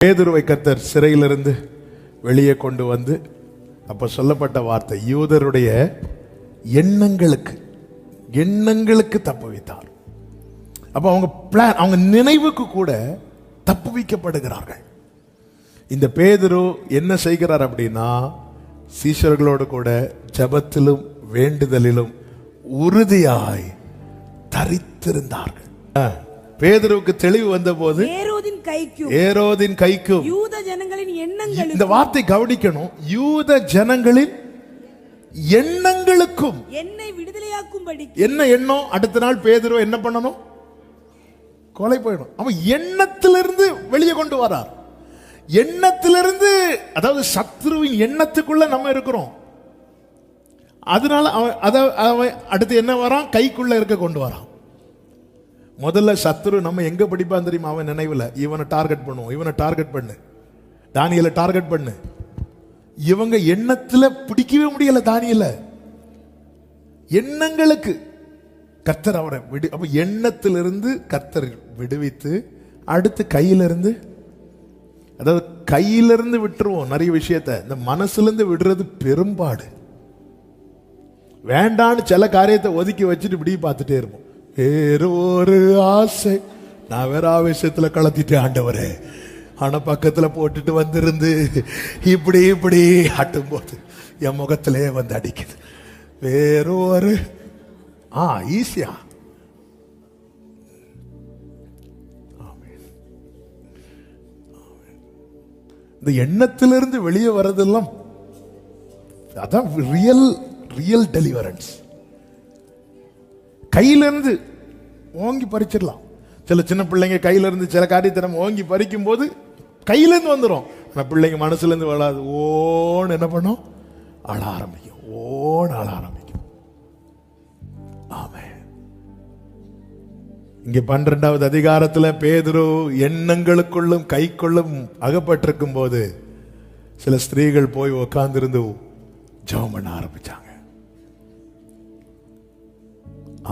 பேதுருவை கர்த்தர் சிறையிலிருந்து வெளியே கொண்டு வந்து அப்ப சொல்லப்பட்ட வார்த்தை, யூதருடைய எண்ணங்களுக்கு தப்பு வைத்தார். அப்ப அவங்க பிளான், அவங்க நினைவுக்கு கூட தப்பு வைக்கப்படுகிறார்கள். இந்த பேதுரு என்ன செய்கிறார் அப்படின்னா, சீஷர்களோடு கூட ஜெபத்திலும் வேண்டுதலிலும் உறுதியாய் தரித்திருந்தார்கள். பேதுருவுக்கு தெளிவு வந்த போது ஏரோதின் கைக்கும் யூத ஜனங்களின் எண்ணங்களுக்கும், இந்த வார்த்தை கவனிக்கணும், யூத ஜனங்களின் எண்ணங்களுக்கும் என்னை விடுதலையாக்கும்படி. என்ன எண்ணம்? அடுத்த நாள் பேதுரு என்ன பண்ணணும்? கொலை போயிடும். அவன் எண்ணத்திலிருந்து வெளியே கொண்டு வரார். எண்ணத்திலிருந்து, அதாவது சத்ருவின் எண்ணத்துக்குள்ள நம்ம இருக்கிறோம். அதனால அவன் அடுத்து என்ன வரான்? கைக்குள்ள இருக்க கொண்டு வரான். முதல்ல சத்ரு நம்ம எங்க படிப்பான் தெரியுமா? அவன் நினைவுல இவனை டார்கெட் பண்ணுவோம், இவனை டார்கெட் பண்ணு, தானியலை டார்கெட் பண்ணு. இவங்க எண்ணத்துல பிடிக்கவே முடியல தானியல. எண்ணங்களுக்கு கர்த்தர் அவரை அப்ப எண்ணத்திலிருந்து கர்த்தர் விடுவித்து, அடுத்து கையிலிருந்து, அதாவது கையிலிருந்து விட்டுருவோம் நிறைய விஷயத்தை, இந்த மனசுல இருந்து விடுறது பெரும்பாடு. வேண்டான்னு சில காரியத்தை ஒதுக்கி வச்சுட்டு இப்படி பார்த்துட்டே இருப்போம். வேறு ஒரு ஆசை, நான் வேற ஆவேசத்துல கலத்திட்டேன் ஆண்டவரே, ஆனா பக்கத்துல போட்டுட்டு வந்திருந்து இப்படி ஆட்டும் போது என் முகத்திலே வந்து அடிக்குது. வேறு ஒரு ஈஸியா இந்த எண்ணத்திலிருந்து வெளியே வர்றதெல்லாம் அதான் ரியல் டெலிவரன்ஸ். கையிலிருந்து ஓங்கி பறிச்சிடலாம். சில சின்ன பிள்ளைங்க கையிலிருந்து சில காரியத்தை நம்ம ஓங்கி பறிக்கும் போது கையிலேருந்து வந்துடும். ஆனால் பிள்ளைங்க மனசுலேருந்து வராது. ஓன்னு என்ன பண்ணும்? அழ ஆரம்பிக்கும். ஓன்னு அழ ஆரம்பிக்கும். ஆமே. இங்கே 12வது அதிகாரத்தில் பேதுரு எண்ணங்களுக்குள்ளும் கைக்குள்ளும் அகப்பட்டிருக்கும் போது சில ஸ்திரீகள் போய் உட்கார்ந்திருந்து ஜெபம் பண்ண ஆரம்பிச்சாங்க.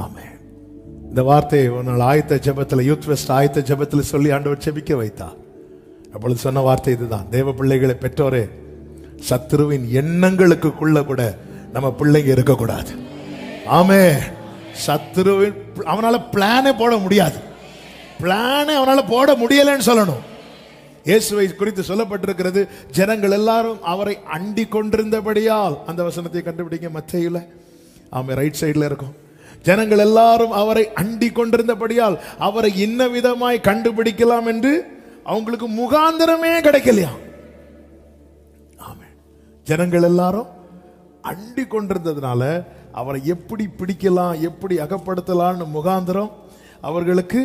ஆமே. இந்த வார்த்தையை ஒரு நாள் ஆயத்த ஜெபத்தில், யூத் வெஸ்ட் ஆயத்த ஜெபத்தில் சொல்லி ஆண்டவர் ஜெபிக்க வைத்தார். அப்பொழுது சொன்ன வார்த்தை இதுதான்: தேவ பிள்ளைகளை பெற்றோரே, சத்துருவின் எண்ணங்களுக்குள்ள கூட நம்ம பிள்ளைங்க இருக்கக்கூடாது. ஆமே. சத்துருவின் அவனால பிளானே போட முடியாது. பிளானே அவனால போட முடியலன்னு சொல்லணும். இயேசுவை குறித்து சொல்லப்பட்டிருக்கிறது, ஜனங்கள் எல்லாரும் அவரை அண்டி கொண்டிருந்தபடியால். அந்த வசனத்தை கண்டுபிடிங்க மத்தேயுல. ஆமே, ரைட் சைடுல இருக்கும். ஜனங்கள் எல்லாரும் அவரை அண்டி கொண்டிருந்தபடியால் அவரை இன்ன விதமாய் கண்டுபிடிக்கலாம் என்று அவங்களுக்கு முகாந்திரமே கிடைக்கலையா. ஆமே. ஜனங்கள் எல்லாரும் அண்டி கொண்டிருந்ததுனால அவரை எப்படி பிடிக்கலாம், எப்படி அகப்படுத்தலாம்னு முகாந்திரம் அவர்களுக்கு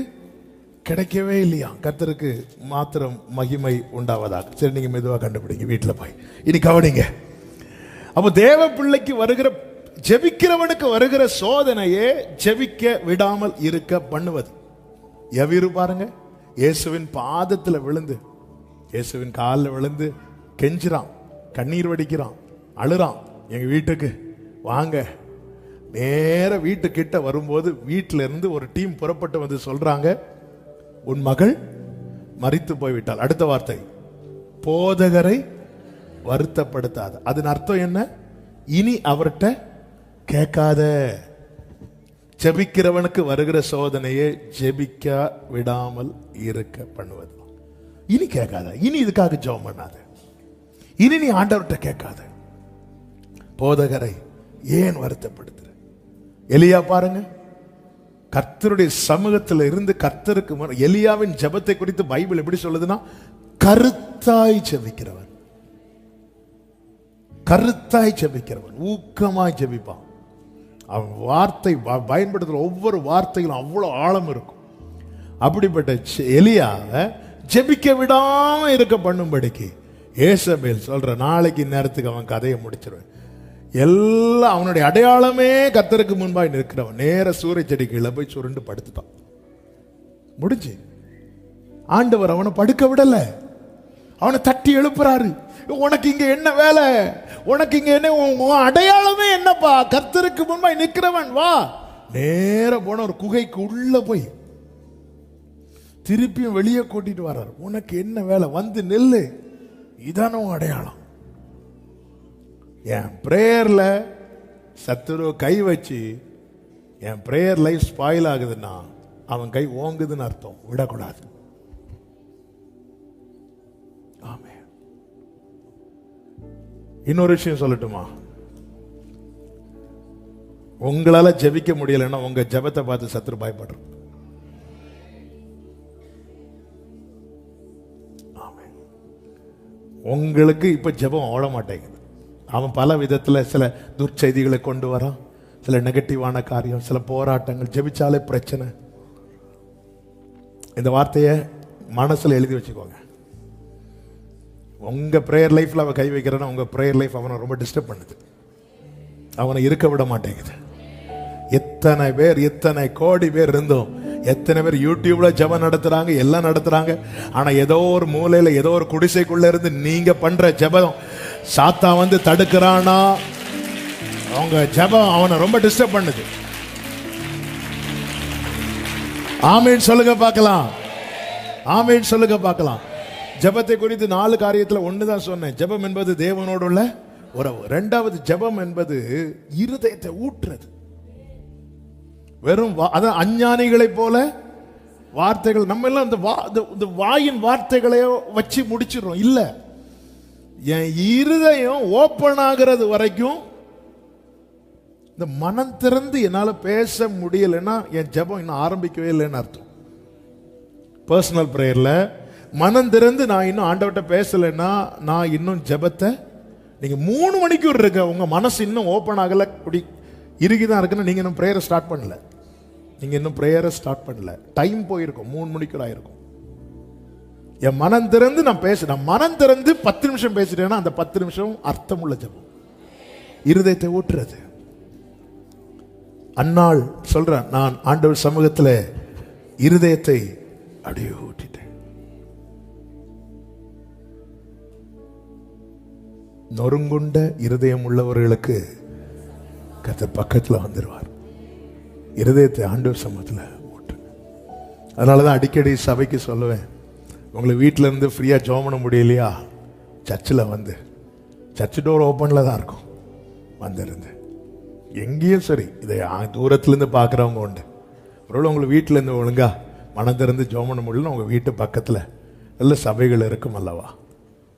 கிடைக்கவே இல்லையா. கர்த்தருக்கு மாத்திரம் மகிமை உண்டாவதாக. சரி, நீங்க மெதுவாக கண்டுபிடிங்க வீட்டில் போய். இனி கவனிங்க. அப்போ தேவ பிள்ளைக்கு வருகிற, ஜெபிக்கிறவனுக்கு வருகிற சோதனையே ஜெபிக்க விடாமல் இருக்க பண்ணுவது. எவ்விரு பாருங்க, இயேசுவின் பாதத்தில் விழுந்து, இயேசுவின் காலில் விழுந்து கெஞ்சுறான், கண்ணீர் வடிக்கிறான், அழுறான், எங்க வீட்டுக்கு வாங்க. நேர வீட்டுக்கிட்ட வரும்போது வீட்டில இருந்து ஒரு டீம் புறப்பட்டு வந்து சொல்றாங்க, உன் மகள் மரித்து போய்விட்டாள். அடுத்த வார்த்தை, போதகரை வருத்தப்படுத்தாத. அதன் அர்த்தம் என்ன? இனி அவர்கிட்ட கேட்காத. ஜெபிக்கிறவனுக்கு வருகிற சோதனையை ஜெபிக்க விடாமல் இருக்க பண்ணுவது. இனி கேட்காத, இனி இதுக்காக ஜெபம் பண்ணாத, இனி நீ ஆண்டவர்கிட்ட கேட்காத. போதகரை ஏன் வருத்தப்படுத்துற? எலியா பாருங்க, கர்த்தருடைய சமூகத்தில் இருந்து கர்த்தருக்கு எலியாவின் ஜெபத்தை குறித்து பைபிள் எப்படி சொல்லுதுன்னா, கருத்தாய் ஜெபிக்கிறவன், கருத்தாய் ஜெபிக்கிறவன், ஊக்கமாய் ஜெபிப்பான். அவன் வார்த்தை பயன்படுத்துற ஒவ்வொரு வார்த்தையிலும் அவ்வளவு ஆழம் இருக்கும். அப்படிப்பட்ட எலியாவை ஜெபிக்க விடாம இருக்க பண்ணும்படிக்கு ஏசபேல் சொல்ற, நாளைக்கு நேரத்துக்கு அவன் கதையை முடிச்சிருவேன். எல்லாம் அவனுடைய அடையாளமே கர்த்தருக்கு முன்பாய் நிற்கிறவன் நேர சூரிய செடி கீழே போய் சுருண்டு படுத்துட்டான். முடிஞ்சு. ஆண்டவர் அவனை படுக்க விடல, அவனை தட்டி எழுப்புறாரு. உனக்கு இங்க என்ன வேலை? உனக்கு இங்க என்ன? அடையாளமே என்னப்பா? கர்த்தருக்கு முன்பாய் நிற்கிறவன். வா. நேர போன ஒரு குகைக்கு உள்ள போய் திருப்பியும் வெளியே கூட்டிட்டு வர்றார். உனக்கு என்ன வேலை, வந்து நெல்லு, இதான அடையாளம். என் பிரேயர்ல சத்துரு கை வச்சு என் பிரேயர் லைஃப் ஸ்பாயில் ஆகுதுன்னா அவன் கை ஓங்குதுன்னு அர்த்தம். விடக்கூடாது. ஆமே. இன்னொரு விஷயம் சொல்லட்டுமா? உங்களால ஜெபிக்க முடியலன்னா உங்க ஜெபத்தை பார்த்து சத்துரு பயப்படுற. உங்களுக்கு இப்ப ஜெபம் ஓட மாட்டேங்குது. அவன் பல விதத்துல சில துர்ச்செய்திகளை கொண்டு வரான், சில நெகட்டிவான காரியம், சில போராட்டங்கள். ஜெபிச்சாலே பிரச்சனை. இந்த வார்த்தையை மனசுல எழுதி வச்சுக்கோங்க. உங்க பிரேயர் லைஃப்ல அவன் கை வைக்கிறன்னா உங்க பிரேயர் லைஃப் அவனை ரொம்ப டிஸ்டர்ப் பண்ணுது, அவனை இருக்க விட மாட்டேங்குது. எத்தனை பேர், எத்தனை கோடி பேர் இருந்தோம், எத்தனை பேர் யூடியூப்ல ஜெபம் நடத்துறாங்க, எல்லாம் நடத்துறாங்க. ஆனா ஏதோ ஒரு மூலையில ஏதோ ஒரு குடிசைக்குள்ள இருந்து நீங்க பண்ற ஜெபம் சாத்தா வந்து தடுக்கிறானா, அவங்க ஜெபம் அவனை ரொம்ப டிஸ்டர்ப் பண்ணுது. ஆமீன் சொல்லுங்க பார்க்கலாம். ஆமீன் சொல்லுங்க பார்க்கலாம். ஜெபத்தை குறித்து 4 காரியத்துல ஒண்ணுதான் சொன்னேன். ஜெபம் என்பது தேவனோடு உள்ள உறவு. 2வது, ஜெபம் என்பது இருதயத்தை ஊற்றுறது. வெறும் அதான் அஞ்ஞானிகளை போல வார்த்தைகள், நம்ம எல்லாம் இந்த வாயின் வார்த்தைகளையோ வச்சு முடிச்சிடறோம். இல்ல, என் இருதயம் ஓப்பன் ஆகிறது வரைக்கும், இந்த மனம் திறந்து என்னால பேச முடியலைன்னா என் ஜெபம் இன்னும் ஆரம்பிக்கவே இல்லைன்னு அர்த்தம். பர்சனல் பிரேயர்ல மனம் திறந்து நான் இன்னும் ஆண்டவர்கிட்ட பேசலைன்னா நான் இன்னும் ஜெபத்தை, நீங்க 3 மணிக்கூர் இருக்க உங்க மனசு இன்னும் ஓப்பன் ஆகல, இப்படி இறுகிதான் இருக்குன்னு நீங்க இன்னும் பிரேயரை ஸ்டார்ட் பண்ணல. நீங்க இன்னும் பிரேயரை ஸ்டார்ட் பண்ணல. டைம் போயிருக்கும், 3 மணிக்கூர் ஆயிருக்கும். என் மனம் திறந்து நான் பேசுறேன். மனம் திறந்து 10 நிமிஷம் பேசிட்டேன்னா அந்த 10 நிமிஷம் அர்த்தமுள்ள ஜெபம், இருதயத்தை ஊற்றுறது. அன்னாள் சொல்றேன், நான் ஆண்டவர் சமூகத்தில் இருதயத்தை அப்படியே ஊற்றிட்டேன். நொறுங்குண்ட இருதயம் உள்ளவர்களுக்கு கர்த்தர் பக்கத்தில் வந்துடுவார். இருதயத்தை ஆண்டவர் சமூகத்தில் ஊற்றுங்க. அதனாலதான் அடிக்கடி சபைக்கு சொல்லுவேன், உங்களை வீட்டில இருந்து ஃப்ரீயா ஜெபம் பண்ண முடியலையா, சர்ச்சில் வந்து, சர்ச் டோர் ஓப்பன்ல தான் இருக்கும், வந்துருந்து எங்கேயும் சரி, இதை தூரத்துலேருந்து பார்க்குறவங்க உண்டு. ஒருவேளை உங்களுக்கு வீட்டில் இருந்து ஒழுங்கா மனம் திறந்து ஜெபம் பண்ண முடியலன்னு உங்கள் வீட்டு பக்கத்தில் நல்ல சபைகள் இருக்கும் அல்லவா,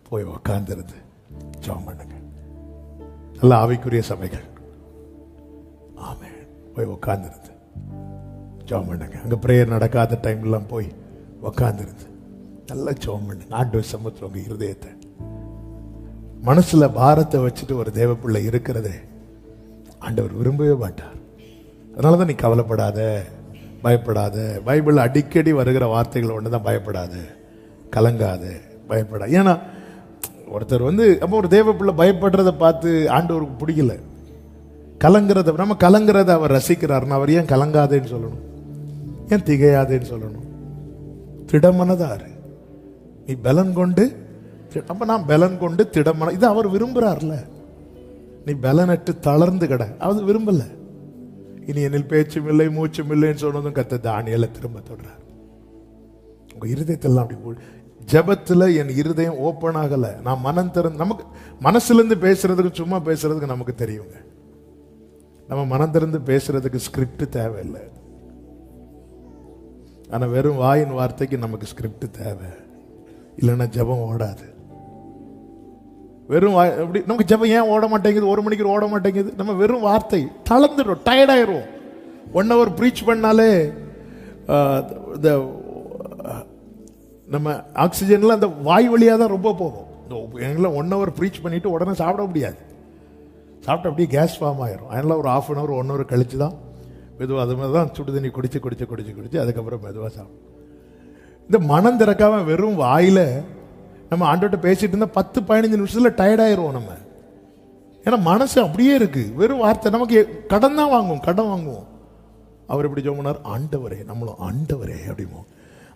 போய் உக்காந்துருந்து ஜெபம் பண்ணுங்க. நல்ல ஆவிக்குரிய சபைகள். ஆமே, போய் உக்காந்துருந்து ஜெபம் பண்ணுங்க. அங்கே பிரேயர் நடக்காத டைம்லாம் போய் உக்காந்துருந்து நல்லா ஜெபம் பண்ணுங்க. ஆண்டவர் சமூகத்தில் உங்கள் இருதயத்தை, மனசுல பாரத்தை வச்சுட்டு ஒரு தேவ பிள்ளை இருக்கிறதே ஆண்டவர் விரும்பவே மாட்டார். அதனாலதான் நீ கவலைப்படாத, பயப்படாத. பைபிள் அடிக்கடி வருகிற வார்த்தைகள் ஒண்ணுதான், பயப்படாத, கலங்காத, பயப்படாத. ஏன்னா ஒருத்தர் வந்து அப்போ ஒரு தேவ பிள்ளை பயப்படுறத பார்த்து ஆண்டவருக்கு பிடிக்கல. கலங்கிறத, நம்ம கலங்கிறத அவர் ரசிக்கிறார்னா அவர் ஏன் கலங்காதேன்னு சொல்லணும், ஏன் திகையாதேன்னு சொல்லணும்? திடமனதாரு, நீ பலன் கொண்டு, அப்ப நான் பலன் கொண்டு திடமன, இது அவர் விரும்புறார்ல. நீ பலனட்டு தளர்ந்து கிட, அவர் விரும்பல. இனி என்னில் பேச்சும் இல்லை மூச்சும் இல்லைன்னு சொன்னதும் கர்த்தர் தானியேலை திரும்ப தொடர்றார். உங்க இருதயத்தெல்லாம் அப்படி ஜெபத்துல என் இருதயம் ஓப்பன் ஆகல, நான் மனம் திறந்து, நமக்கு மனசுல இருந்து பேசுறதுக்கு சும்மா பேசுறதுக்கு நமக்கு தெரியுங்க. நம்ம மனம் திறந்து பேசுறதுக்கு ஸ்கிரிப்ட் தேவையில்லை. ஆனா வெறும் வாயின் வார்த்தைக்கு நமக்கு ஸ்கிரிப்ட் தேவை, இல்லைன்னா ஜெபம் ஓடாது. வெறும் எப்படி நமக்கு ஜெபம் ஏன் ஓட மாட்டேங்குது, 1 மணிக்கு ஓட மாட்டேங்குது? நம்ம வெறும் வார்த்தை தளர்ந்துடும், டயர்டாயிரும். 1 hour ப்ரீச் பண்ணாலே இந்த நம்ம ஆக்சிஜன்ல அந்த வாய் வழியாக தான் ரொம்ப போகும். எங்கெல்லாம் 1 hour ப்ரீச் பண்ணிட்டு உடனே சாப்பிட முடியாது, சாப்பிட்டு அப்படியே கேஸ் ஃபார்ம் ஆயிரும். அதனால ஒரு 1/2 hour 1 hour கழிச்சு தான் மெதுவாக, அது மாதிரி தான் சுடு தண்ணி குடிச்சு அதுக்கப்புறம் மெதுவாக சாப்பிடும். இந்த மனம் திறக்காம வெறும் வாயில நம்ம ஆண்டோட்ட பேசிட்டு இருந்தா 10-15 நிமிஷத்துல டயர்டாயிருவோம் நம்ம. ஏன்னா மனசு அப்படியே இருக்கு, வெறும் வார்த்தை. நமக்கு கடன் தான் கடன் வாங்குவோம். அவர் எப்படி ஜெபம் பண்ணார், ஆண்டவரே, நம்மளும் ஆண்டவரே அப்படிமோ.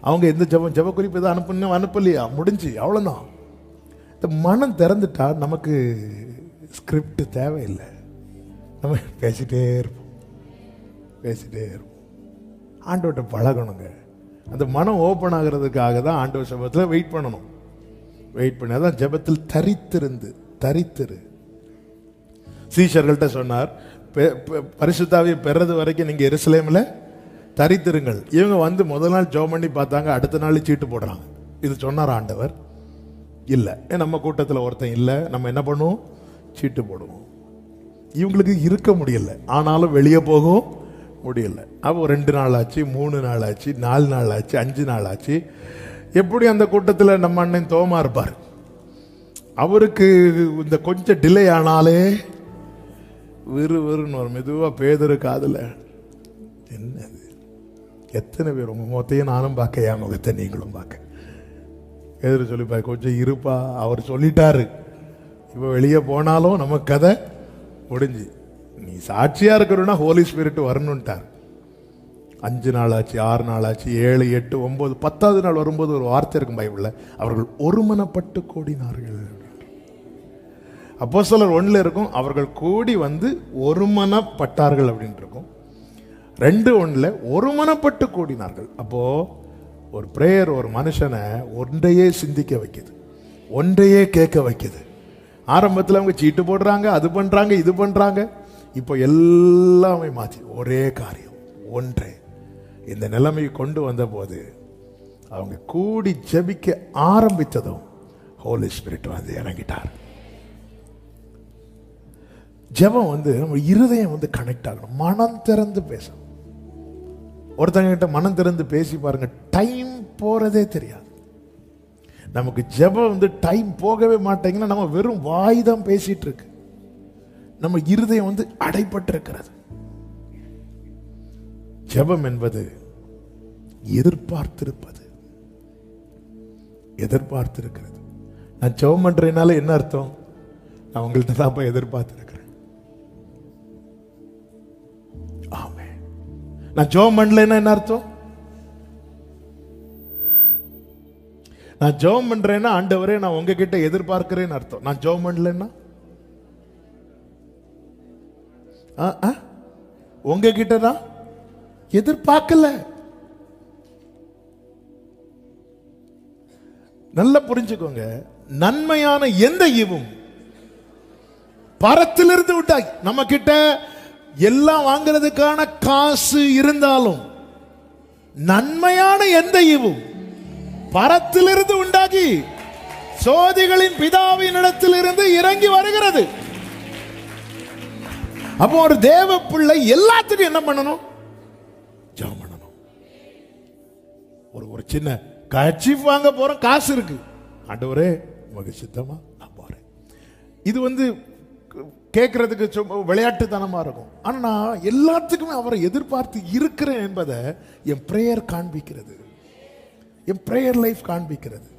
அவங்க எந்த ஜெப குறிப்பு எதாவது அனுப்பலையா, முடிஞ்சு அவ்வளவுதான். இந்த மனம் திறந்துட்டா நமக்கு ஸ்கிரிப்ட் தேவையில்லை, நம்ம பேசிட்டே இருப்போம். ஆண்டவர்கிட்ட பழகணுங்க. அந்த மனம் ஓப்பன் ஆகிறதுக்காக தான் ஆண்டவர் சமூகத்தில் வெயிட் பண்ணணும். வெயிட் பண்ணி அதான் ஜெபத்தில் தரித்திரு. சீஷர்கள்ட்ட சொன்னார், பரிசுத்தாவியை பெறது வரைக்கும் நீங்க எருசலேமில் தரித்திருங்கள். இவங்க வந்து முதல் நாள் ஜெபம் பண்ணி பார்த்தாங்க, அடுத்த நாள் சீட்டு போடுறாங்க. இது சொன்னார் ஆண்டவர்? இல்லை. நம்ம கூட்டத்தில் ஒருத்தன் இல்லை, நம்ம என்ன பண்ணுவோம்? சீட்டு போடுவோம். இவங்களுக்கு இருக்க முடியல, ஆனாலும் வெளியே போகவும் முடியல. அப்போ 2 நாள் ஆச்சு, 3 நாள் ஆச்சு, 4 நாள் ஆச்சு, 5 நாள் ஆச்சு. எப்படி அந்த கூட்டத்தில் நம்ம அண்ணன் தோமா இருப்பார். அவருக்கு இந்த கொஞ்சம் டிலே ஆனாலே விறுவிறுன்னு ஒரு மெதுவாக பேதரு காதில், என்னது, எத்தனை பேர் உங்கள் முகத்தையும் நானும் பார்க்க, என் முகத்தை நீங்களும் பார்க்க. பேதரு சொல்லிப்பா, கொஞ்சம் இருப்பா, அவர் சொல்லிட்டாரு, இப்போ வெளியே போனாலும் நம்ம கதை முடிஞ்சு, நீ சாட்சியா இருக்கிறன்னா ஹோலி ஸ்பிரிட் வரணும்ட்டார். 5 நாள் ஆச்சு, 6 நாள் ஆச்சு, 7, 8, 9, 10வது நாள் வரும்போது ஒரு வார்த்தை இருக்கும் பைபிள்ல, அவர்கள் ஒருமனப்பட்டு கூடினார்கள். அப்போஸ்தலர் 1 இருக்கும், அவர்கள் கூடி வந்து ஒருமனப்பட்டார்கள் அப்படின்னு இருக்கும். 2:1 ஒருமனப்பட்டு கூடினார்கள். அப்போ ஒரு பிரேயர் ஒரு மனுஷனை ஒன்றையே சிந்திக்க வைக்குது, ஒன்றையே கேட்க வைக்குது. ஆரம்பத்தில் அவங்க சீட்டு போடுறாங்க, அது பண்றாங்க, இது பண்றாங்க. இப்போ எல்லாமே மாற்றி ஒரே காரியம், ஒன்றே. இந்த நிலைமையை கொண்டு வந்த போது அவங்க கூடி ஜெபிக்க ஆரம்பித்ததும் ஹோலி ஸ்பிரிட் வந்து இறங்கிட்டார். ஜெபம் வந்து நம்ம இருதயம் வந்து கனெக்ட் ஆகணும், மனம் திறந்து பேசணும். ஒருத்தங்க கிட்ட மனம் திறந்து பேசி பாருங்க, டைம் போறதே தெரியாது. நமக்கு ஜெபம் வந்து டைம் போகவே மாட்டேங்குன்னா நம்ம வெறும் வாய் தான் பேசிட்டு இருக்கு, நம்ம இருதயம் வந்து அடைபட்டிருக்கிறது. ஜெபம் என்பது எதிர்பார்த்திருப்பது, எதிர்பார்த்திருக்கிறது. நான் ஜெபம் பண்றேனால என்ன அர்த்தம்? நான் உங்கள்கிட்ட தான் போய் எதிர்பார்த்திருக்கிறேன். ஆமென். நான் ஜெபம் பண்ணலைன்னா என்ன அர்த்தம்? நான் ஜெபம் பண்றேன்னா ஆண்டவரே நான் உங்ககிட்ட எதிர்பார்க்கிறேன்னு அர்த்தம். நான் ஜெபம் பண்ணலைன்னா உங்ககிட்ட தான் எதிர்பார்க்கல. நல்லா புரிஞ்சுக்கோங்க, நன்மையான எந்த ஈவும் பரத்திலிருந்து உண்டாகி, நம்ம கிட்ட எல்லாம் வாங்குறதுக்கான காசு இருந்தாலும் நன்மையான எந்த ஈவும் பரத்திலிருந்து உண்டாகி சோதிகளின் பிதாவின் இடத்திலிருந்து இறங்கி வருகிறது. அப்போ ஒரு தேவ பிள்ளை எல்லாத்துக்கும் என்ன பண்ணணும்? ஜெபம் பண்ணணும். ஒரு சின்ன கர்ச்சீஃப் வாங்க போறோம், காசு இருக்கு, ஆண்டவரே உமக்கு சித்தமா நான் போறேன். இது வந்து கேட்கறதுக்கு விளையாட்டுத்தனமா இருக்கும். ஆனா நான் எல்லாத்துக்குமே அவரை எதிர்பார்த்து இருக்கிறேன் என்பதை என் பிரேயர் காண்பிக்கிறது, என் பிரேயர் லைஃப் காண்பிக்கிறது.